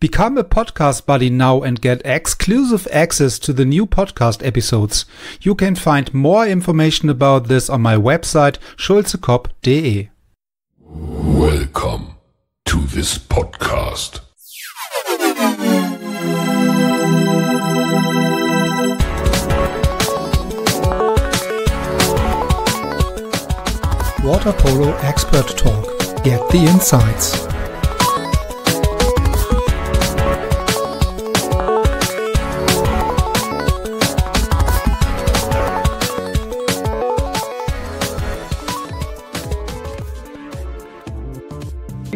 Become a podcast buddy now and get exclusive access to the new podcast episodes. You can find more information about this on my website schulze-kopp.de. Welcome to this podcast. Water Polo Expert Talk. Get the insights.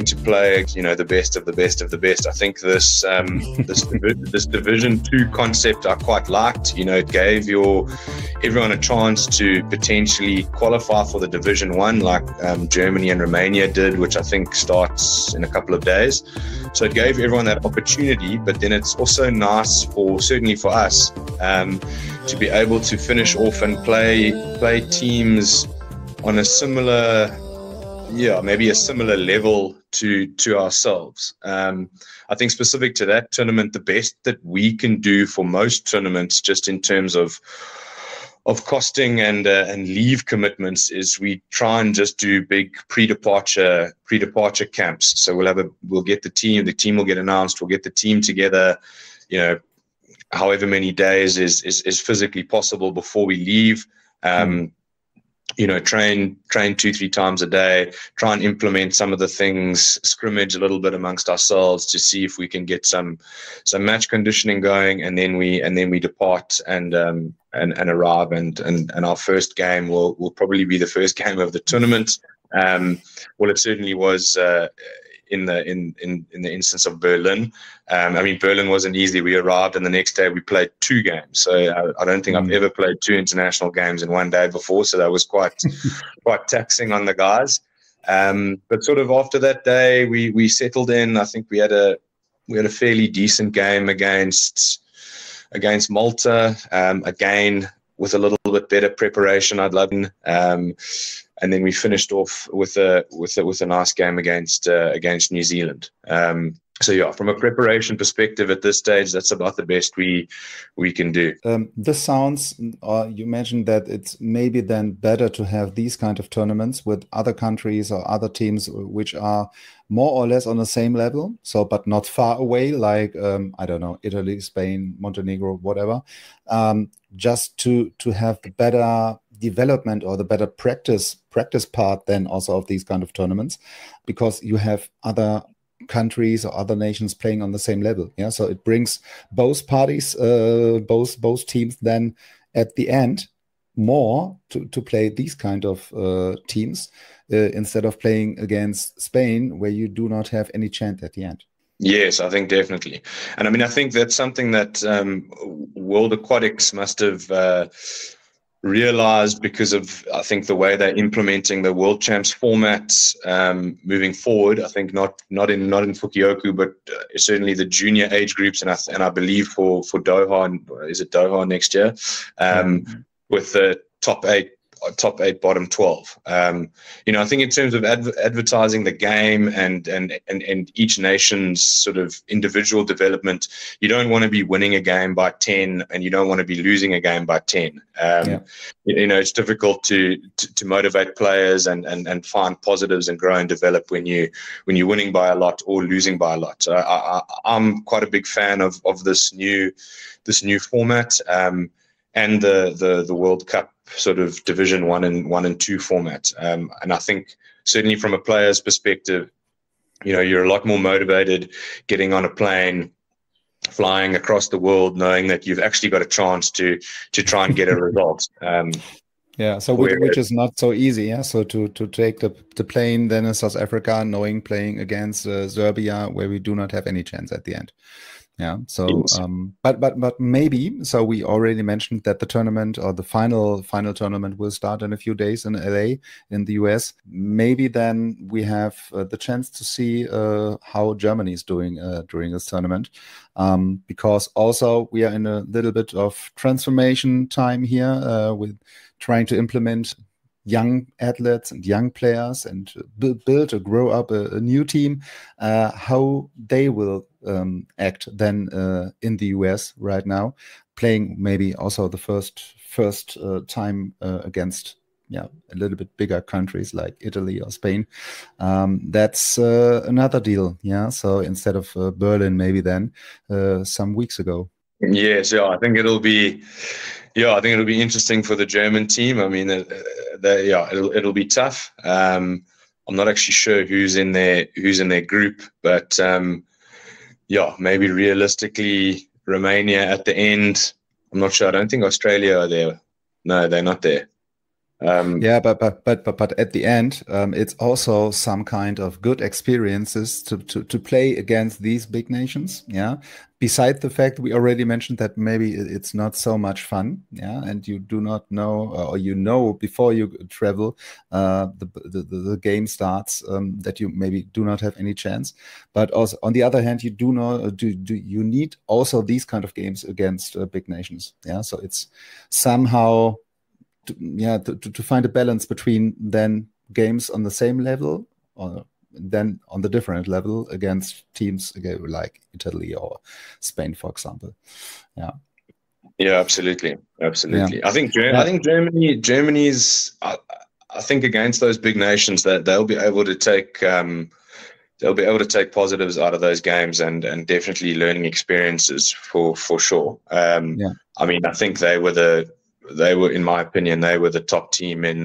To play, the best of the best of the best. I think this this Division 2 concept I quite liked. It gave everyone a chance to potentially qualify for the Division 1, like Germany and Romania did, which I think starts in a couple of days. So it gave everyone that opportunity, but then it's also nice certainly for us, to be able to finish off and play teams on a similar level to ourselves. I think specific to that tournament, the best that we can do for most tournaments, just in terms of costing and leave commitments, is we try and just do big pre-departure camps. So we'll get the team will get announced, we'll get the team together, however many days is physically possible before we leave. Train 2-3 times a day, try and implement some of the things, scrimmage a little bit amongst ourselves to see if we can get some match conditioning going, and then we depart and arrive, and our first game will probably be the first game of the tournament. Well, it certainly was in the instance of Berlin. Berlin wasn't easy. We arrived and the next day we played 2 games. So I don't think I've ever played 2 international games in one day before. So that was quite taxing on the guys. But sort of after that day, we settled in. I think we had a fairly decent game against Malta. Again, with a little bit better preparation, I'd love. And then we finished off with a nice game against New Zealand. From a preparation perspective at this stage, that's about the best we can do. This sounds, you mentioned that it's maybe then better to have these kind of tournaments with other countries or other teams which are more or less on the same level, but not far away, like, I don't know, Italy, Spain, Montenegro, whatever, just to have the better development or the better practice part then also of these kind of tournaments, because you have other countries or other nations playing on the same level. Yeah, so it brings both parties, both teams then at the end more to play these kind of teams instead of playing against Spain, where you do not have any chance at the end. Yes, I think definitely. And I think that's something that World Aquatics must have realized, because of, I think, the way they're implementing the World Champs format moving forward. I think not in Fukuoka, but certainly the junior age groups, and I believe for Doha, is it Doha next year, with the top eight, bottom 12. I think in terms of advertising the game and each nation's sort of individual development, you don't want to be winning a game by 10 and you don't want to be losing a game by 10. It's difficult to motivate players and find positives and grow and develop when you're winning by a lot or losing by a lot. So I'm quite a big fan of this new format, and the World Cup sort of Division 1 and 2 format. And I think certainly from a player's perspective, you're a lot more motivated getting on a plane, flying across the world, knowing that you've actually got a chance to try and get a result. Which is not so easy. Yeah, so to take the plane then in South Africa, knowing playing against Serbia, where we do not have any chance at the end. Yeah. So, yes. But maybe. So we already mentioned that the tournament, or the final tournament, will start in a few days in LA, in the US. Maybe then we have the chance to see how Germany is doing during this tournament, because also we are in a little bit of transformation time here with trying to implement young athletes and young players and build or grow up a new team, how they will act then in the US right now, playing maybe also the first time against a little bit bigger countries like Italy or Spain. That's another deal. Yeah. So instead of Berlin, maybe then some weeks ago. Yes, yeah, I think it'll be interesting for the German team. I mean, it'll be tough. I'm not actually sure who's in their group, but maybe realistically Romania at the end. I'm not sure. I don't think Australia are there. No, they're not there. But at the end, it's also some kind of good experiences to play against these big nations. Yeah. Besides the fact we already mentioned that maybe it's not so much fun. Yeah. And you do not know, or before you travel, the game starts, that you maybe do not have any chance. But also on the other hand, you do know, you need also these kind of games against big nations. Yeah. So it's somehow to find a balance between then games on the same level or then on the different level against teams like Italy or Spain, for example. Yeah, absolutely. Yeah. I think Germany's I think against those big nations that they'll be able to take positives out of those games and definitely learning experiences for sure. I mean, I think they were, in my opinion, they were the top team in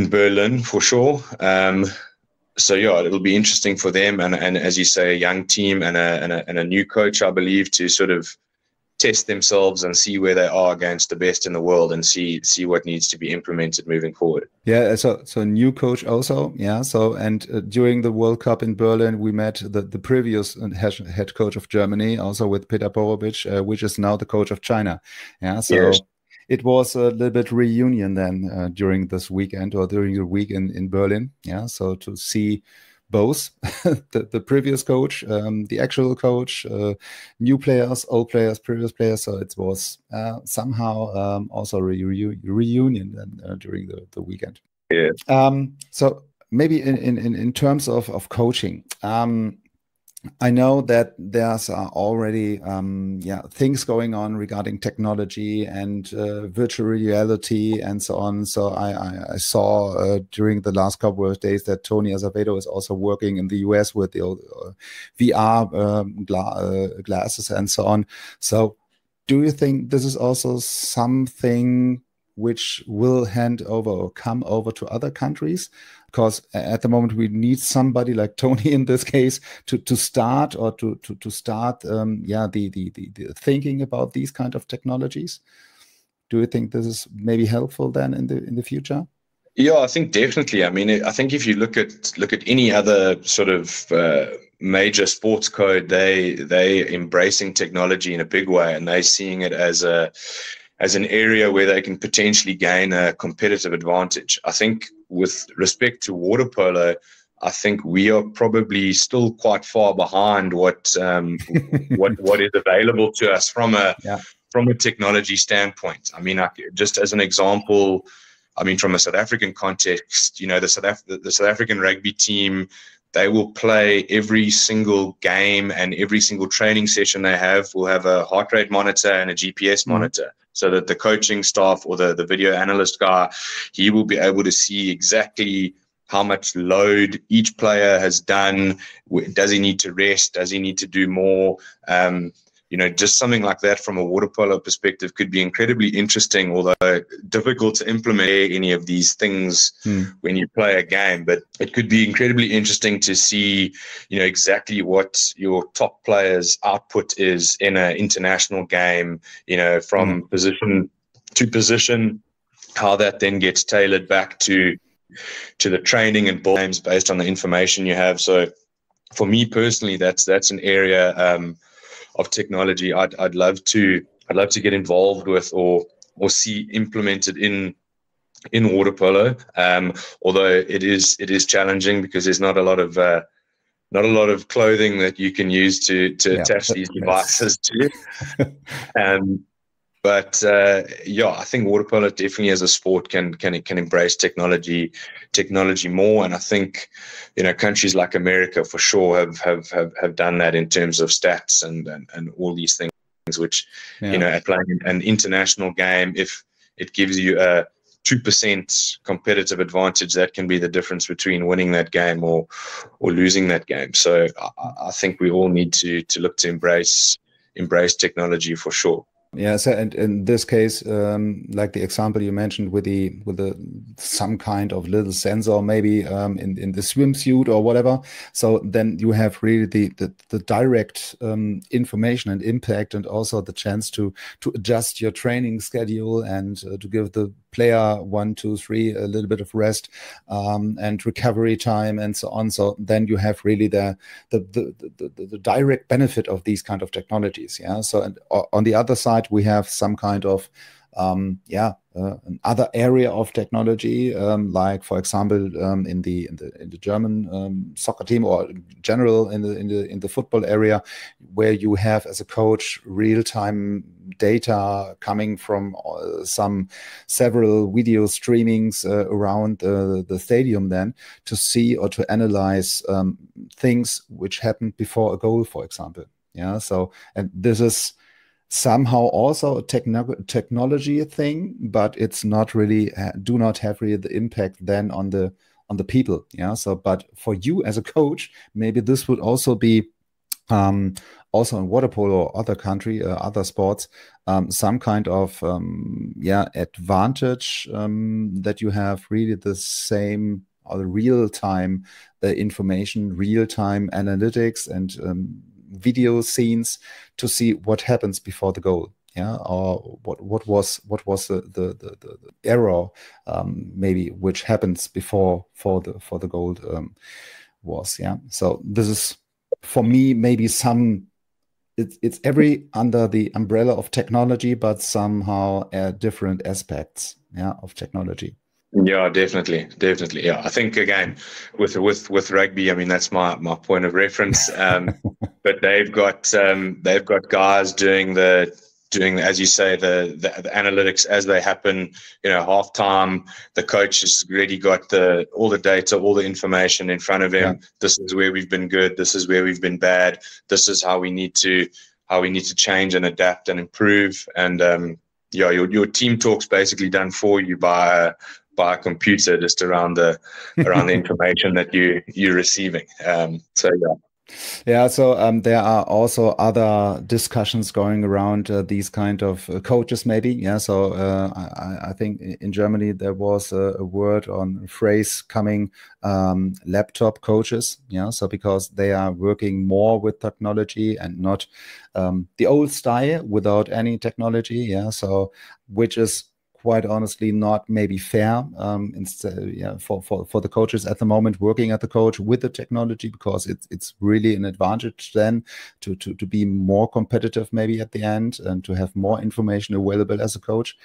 Berlin for sure. So it'll be interesting for them, and as you say, a young team and a new coach, I believe, to sort of test themselves and see where they are against the best in the world, and see what needs to be implemented moving forward. Yeah, so new coach also. Yeah, so and during the World Cup in Berlin, we met the previous head coach of Germany, also with Peter Borovic, which is now the coach of China. Yeah, so. Yes. It was a little bit reunion then during this weekend or during the week in Berlin. Yeah, so to see both the previous coach, the actual coach, new players, old players, previous players. So it was somehow also a reunion then during the weekend. Yeah. So maybe in terms of coaching. I know that there's already things going on regarding technology and virtual reality and so on. So I saw during the last couple of days that Tony Azevedo is also working in the US with the VR glasses and so on. So do you think this is also something which will hand over or come over to other countries? Because at the moment we need somebody like Tony in this case to start or to start the thinking about these kind of technologies. Do you think this is maybe helpful then in the future? Yeah, I think definitely. I mean, I think if you look at any other sort of major sports code, they embracing technology in a big way, and they're seeing it as an area where they can potentially gain a competitive advantage. I think with respect to water polo, I think we are probably still quite far behind what is available to us from a technology standpoint. I mean, just as an example, I mean, from a South African context, the South African rugby team, they will play every single game, and every single training session they have will have a heart rate monitor and a GPS monitor, so that the coaching staff or the video analyst guy, he will be able to see exactly how much load each player has done. Does he need to rest? Does he need to do more? Just something like that from a water polo perspective could be incredibly interesting, although difficult to implement any of these things when you play a game. But it could be incredibly interesting to see, exactly what your top players' output is in an international game, from position to position, how that then gets tailored back to the training and ball games based on the information you have. So for me personally, that's an area of technology I'd love to get involved with or see implemented in water polo. Although it is challenging because there's not a lot of clothing that you can use to attach these devices to. But yeah, I think water polo definitely as a sport can embrace technology more. And I think, countries like America for sure have done that in terms of stats and all these things, which, at playing an international game, if it gives you a 2% competitive advantage, that can be the difference between winning that game or losing that game. So I think we all need to look to embrace technology for sure. Yeah, so and in this case, like the example you mentioned with some kind of little sensor, maybe in the swimsuit or whatever. So then you have really the direct information and impact, and also the chance to adjust your training schedule and to give the player 1, 2, 3 a little bit of rest and recovery time and so on. So then you have really the direct benefit of these kind of technologies. Yeah. So and on the other side, we have some kind of another area of technology, like for example in the German soccer team, or general in the football area, where you have as a coach real-time data coming from several video streamings around the stadium, then to see or to analyze things which happened before a goal, for example. Yeah. So, and this is somehow also a technology thing, but it's not really do not have really the impact then on the people. Yeah. So, but for you as a coach, maybe this would also be also in water polo or other sports, some kind of advantage that you have really the same or real-time information, real-time analytics, and video scenes to see what happens before the goal, or what was the error, maybe, which happens before the goal was. So this is, for me, maybe it's every under the umbrella of technology, but somehow different aspects of technology. Yeah, definitely. Yeah, I think again with rugby, I mean, that's my point of reference. But they've got guys doing as you say the analytics as they happen. Halftime, the coach has already got all the data, all the information in front of him. Yeah. This is where we've been good. This is where we've been bad. This is how we need to change and adapt and improve. And your team talk's basically done for you by a computer, just around the information that you're receiving. So yeah. Yeah, so there are also other discussions going around these kind of coaches, maybe. Yeah, so I think in Germany there was a word on a phrase coming, laptop coaches. Yeah, so because they are working more with technology and not the old style without any technology. Yeah, so which is quite honestly not maybe fair for the coaches at the moment working at the coach with the technology, because it's really an advantage then to be more competitive maybe at the end, and to have more information available as a coach,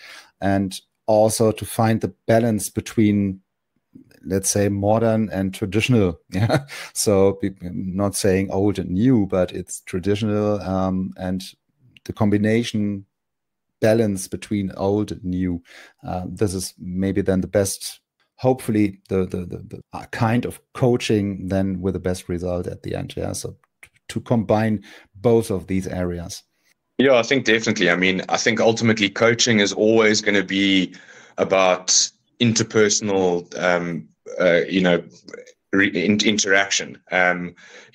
and also to find the balance between, let's say, modern and traditional. Yeah, so not saying old and new, but it's traditional, and the combination balance between old and new. This is maybe then the best, hopefully the kind of coaching then with the best result at the end. Yeah, so to combine both of these areas. Yeah, I think definitely. I mean, I think ultimately coaching is always going to be about interpersonal, interaction.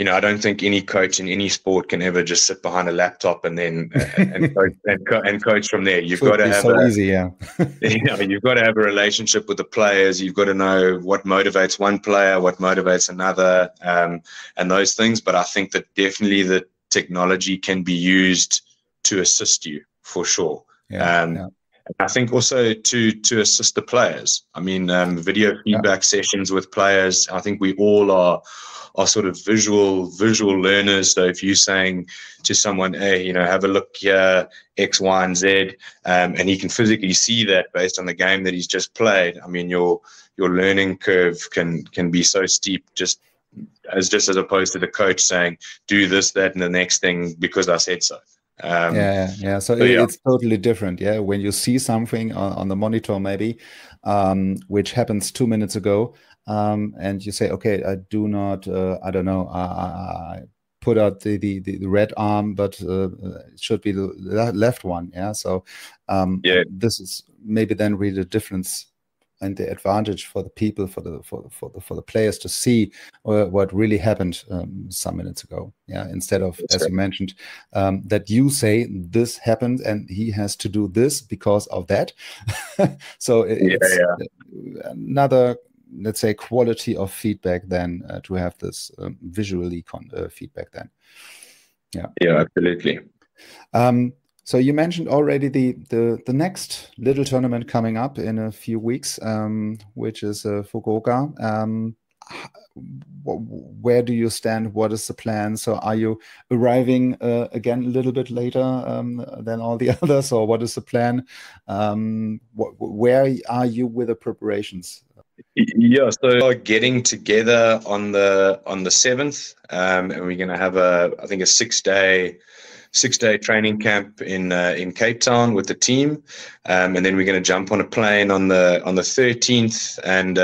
I don't think any coach in any sport can ever just sit behind a laptop and then and coach from there. You've got to have you've got to have a relationship with the players. You've got to know what motivates one player, what motivates another, and those things. But I think that definitely the technology can be used to assist you for sure. I think also to assist the players. I mean, video feedback sessions with players. I think we all are sort of visual learners. So if you're saying to someone, hey, have a look here, X, Y, and Z, and he can physically see that based on the game that he's just played, I mean, your learning curve can be so steep just as opposed to the coach saying, do this, that, and the next thing because I said so. So it's totally different. Yeah, when you see something on the monitor, maybe, which happens 2 minutes ago, and you say, okay, I do not, I don't know, I put out the red arm, but it should be the left one. Yeah, so this is maybe then really the difference and the advantage for the people, for the players to see what really happened some minutes ago. Yeah, instead of, as you mentioned, that you say this happened and he has to do this because of that. So it's another, let's say, quality of feedback than to have this visually feedback then. Yeah, absolutely. So you mentioned already the next little tournament coming up in a few weeks, which is Fukuoka. Where do you stand? What is the plan? So are you arriving again a little bit later than all the others, or what is the plan? Where are you with the preparations? Yeah, so we're getting together on the 7th, and we're going to have I think a 6-day training camp in Cape Town with the team, and then we're going to jump on a plane on the 13th, and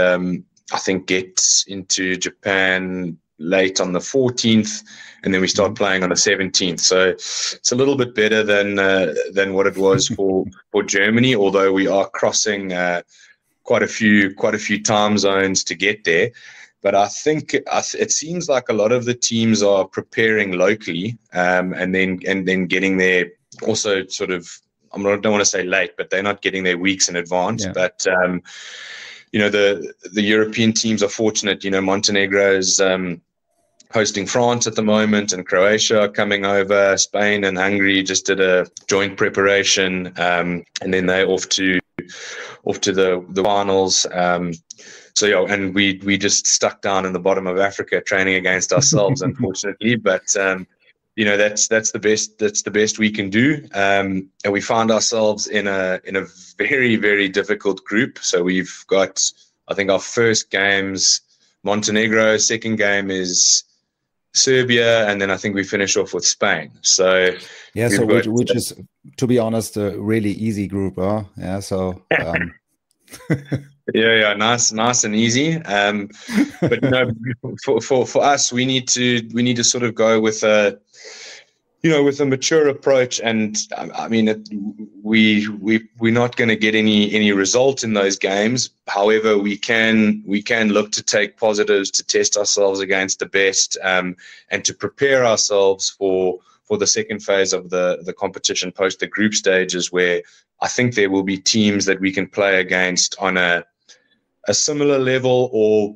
I think get into Japan late on the 14th, and then we start playing on the 17th. So it's a little bit better than what it was for Germany, although we are crossing quite a few time zones to get there. But I think it seems like a lot of the teams are preparing locally, and then getting there also sort of, I don't want to say late, but they're not getting there weeks in advance. But the European teams are fortunate. Montenegro is hosting France at the moment, and Croatia are coming over. Spain and Hungary just did a joint preparation, and then they're off to the finals. So and we just stuck down in the bottom of Africa training against ourselves, unfortunately. But that's the best we can do. And we found ourselves in a very, very difficult group. So we've got, I think, our first game's Montenegro, second game is Serbia, and then I think we finish off with Spain. So which is, to be honest, a really easy group, huh? Yeah. So. Nice and easy. But for us, we need to sort of go with a mature approach. And I mean, we're not going to get any result in those games. However, we can look to take positives to test ourselves against the best, and to prepare ourselves for the second phase of the competition post the group stages, where I think there will be teams that we can play against on a similar level, or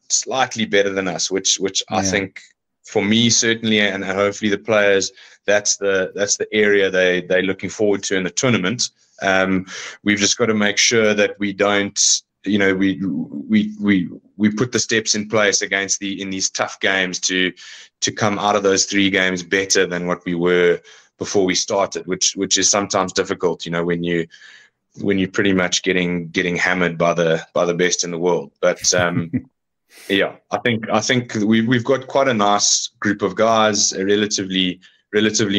slightly better than us, which I think, for me certainly, and hopefully the players, that's the area they're looking forward to in the tournament. We've just got to make sure that we don't, we put the steps in place in these tough games to come out of those 3 games better than what we were before we started, which is sometimes difficult, when you're pretty much getting hammered by the best in the world. But I think we've got quite a nice group of guys, a relatively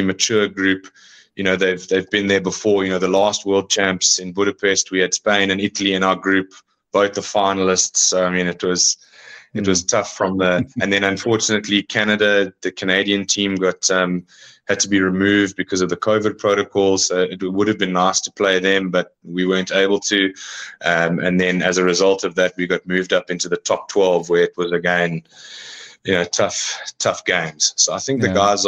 mature group. They've been there before. The last World Champs in Budapest, we had Spain and Italy in our group, both the finalists. So I mean, it was tough and then unfortunately Canada, the Canadian team had to be removed because of the COVID protocol. So it would have been nice to play them, but we weren't able to. And then as a result of that, we got moved up into the top 12, where it was again, tough games. So I think the guys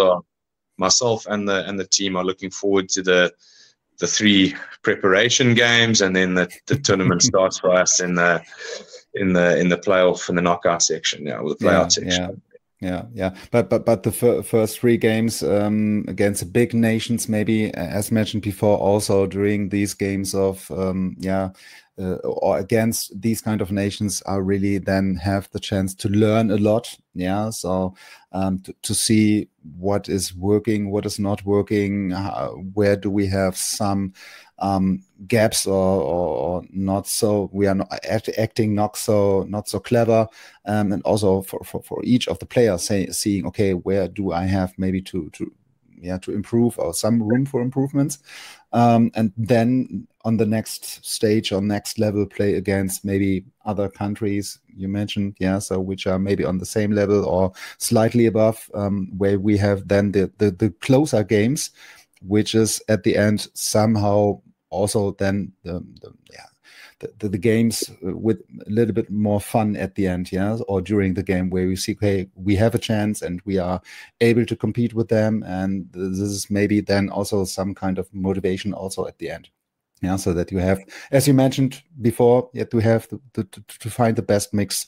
myself and the team are looking forward to the 3 preparation games, and then the tournament starts for us in the playoff, in the knockout section, or the playout section. But the first 3 games against the big nations, maybe, as mentioned before, also during these games of or against these kind of nations, are really then have the chance to learn a lot. So to see what is working, what is not working, where do we have some gaps or not, so we are not acting not so clever, and also for each of the players seeing, okay, where do I have maybe to to improve, or some room for improvements, and then on the next stage or next level play against maybe other countries you mentioned, so which are maybe on the same level or slightly above, where we have then the closer games, which is at the end somehow also then the games with a little bit more fun at the end, or during the game, where we see, okay, we have a chance and we are able to compete with them, and this is maybe then also some kind of motivation also at the end, so that you have, as you mentioned before, to have to find the best mix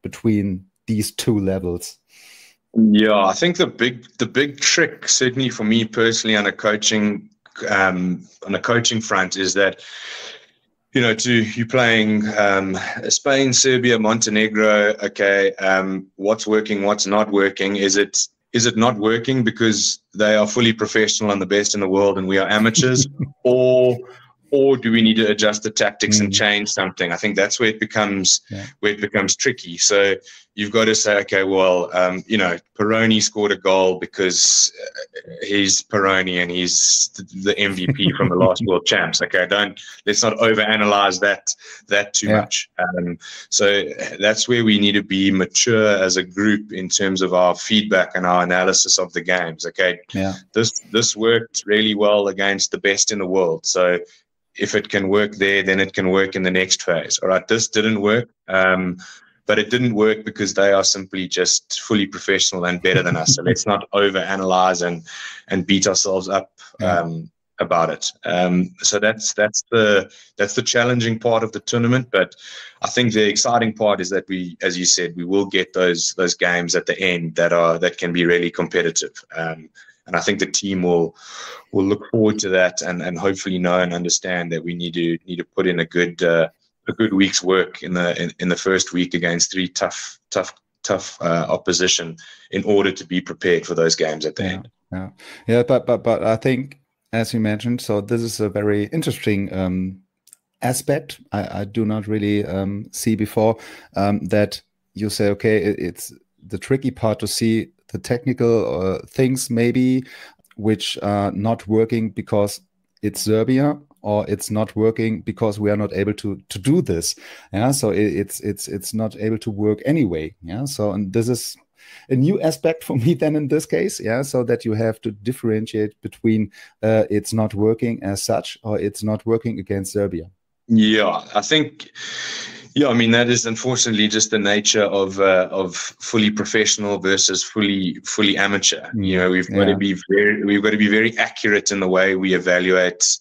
between these two levels. Yeah, I think the big trick, certainly for me personally, on a coaching front, is that, you're playing Spain, Serbia, Montenegro. Okay, what's working, what's not working? Is it not working because they are fully professional and the best in the world, and we are amateurs, or do we need to adjust the tactics and change something? I think that's where it becomes tricky. So you've got to say, okay, well, Peroni scored a goal because he's Peroni and he's the MVP from the last World Champs. Okay, let's not overanalyze that too much. So that's where we need to be mature as a group in terms of our feedback and our analysis of the games. Okay, this worked really well against the best in the world. So if it can work there, then it can work in the next phase. All right, this didn't work, but it didn't work because they are simply just fully professional and better than us. So let's not overanalyze and beat ourselves up about it. So that's the challenging part of the tournament. But I think the exciting part is that we, as you said, we will get those games at the end that can be really competitive. And I think the team will look forward to that, and hopefully know and understand that we need to put in a good week's work in the first week against three tough opposition in order to be prepared for those games at the end. But I think, as you mentioned, so this is a very interesting aspect I do not really see before, that you say, okay, it's the tricky part to see the technical things maybe which are not working because it's Serbia, or it's not working because we are not able to do this. So it's not able to work anyway. So, and this is a new aspect for me then in this case. So that you have to differentiate between it's not working as such, or it's not working against Serbia. Yeah, I think. Yeah, I mean, that is unfortunately just the nature of fully professional versus fully amateur. We've got to be very accurate in the way we evaluate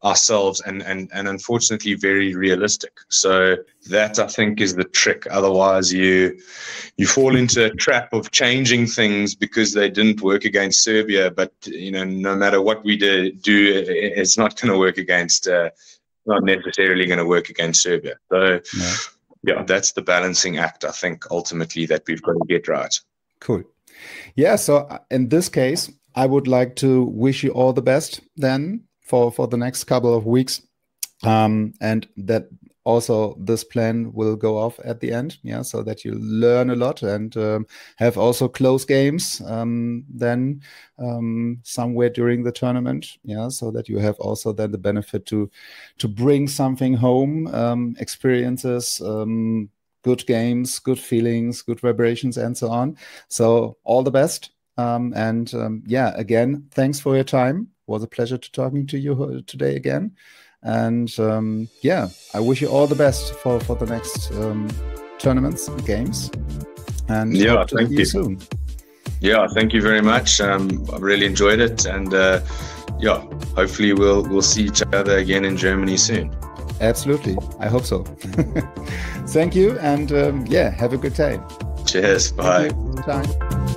ourselves, and unfortunately very realistic. So that, I think, is the trick. Otherwise you fall into a trap of changing things because they didn't work against Serbia, but no matter what we do, it's not going to work against not necessarily going to work against Serbia. So that's the balancing act, I think, ultimately, that we've got to get right. Cool. Yeah, so in this case, I would like to wish you all the best then for the next couple of weeks, and that also this plan will go off at the end, so that you learn a lot and have also close games then somewhere during the tournament, so that you have also then the benefit to bring something home, experiences, good games, good feelings, good vibrations, and so on. So all the best, and again, thanks for your time. It was a pleasure talking to you today again. And I wish you all the best for the next tournaments and games. And hope to see you soon. Yeah, thank you very much. I really enjoyed it, and hopefully we'll see each other again in Germany soon. Absolutely, I hope so. Thank you, and have a good day. Cheers. Bye. Bye.